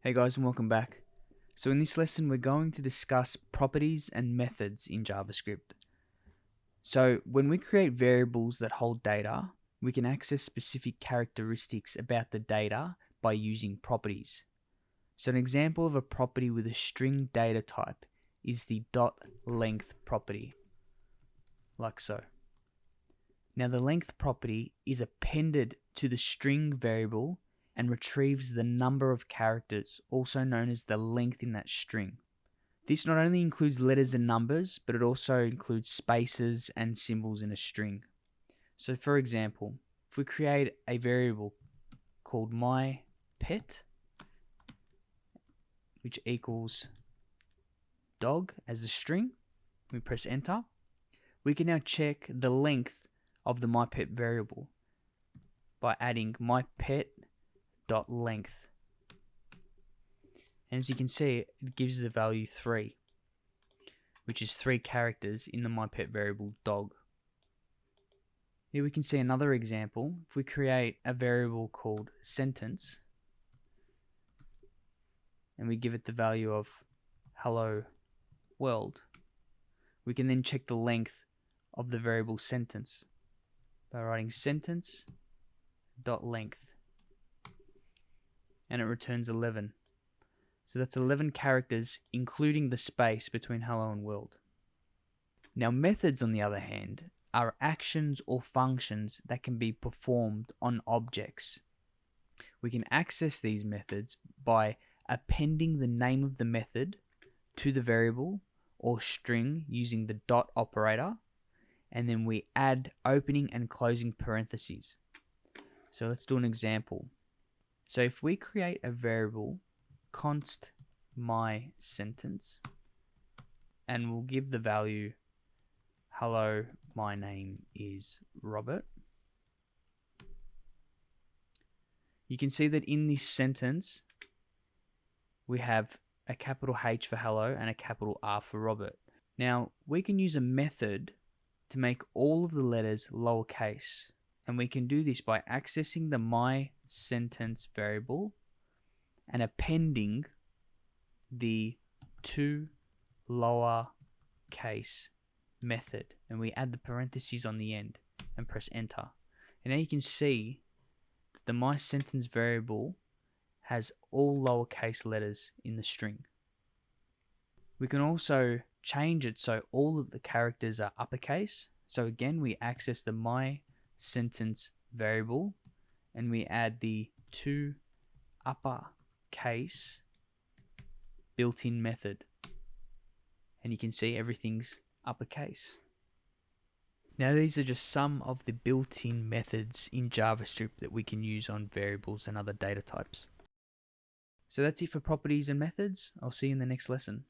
Hey guys, and welcome back. So in this lesson we're going to discuss properties and methods in JavaScript. So when we create variables that hold data, we can access specific characteristics about the data by using properties. So an example of a property with a string data type is the .length property, like so. Now the length property is appended to the string variable and retrieves the number of characters, also known as the length in that string. This not only includes letters and numbers, but it also includes spaces and symbols in a string. So for example, if we create a variable called myPet, which equals dog as a string, we press enter, we can now check the length of the myPet variable by adding myPet.length. And as you can see, it gives the value 3, which is 3 characters in the myPet variable dog. Here we can see another example. If we create a variable called sentence and we give it the value of hello world, we can then check the length of the variable sentence by writing sentence.length, and it returns 11. So that's 11 characters, including the space between hello and world. Now methods, on the other hand, are actions or functions that can be performed on objects. We can access these methods by appending the name of the method to the variable or string using the dot operator, and then we add opening and closing parentheses. So let's do an example. So if we create a variable const my sentence, and we'll give the value hello, my name is Robert, you can see that in this sentence we have a capital H for hello and a capital R for Robert. Now we can use a method to make all of the letters lowercase, and we can do this by accessing the my sentence variable and appending the to lowercase method, and we add the parentheses on the end and press enter. And now you can see that the my sentence variable has all lowercase letters in the string. We can also change it so all of the characters are uppercase. So again, we access the my sentence variable and we add the to uppercase built-in method, and you can see everything's uppercase. Now these are just some of the built-in methods in JavaScript that we can use on variables and other data types. So that's it for properties and methods. I'll see you in the next lesson.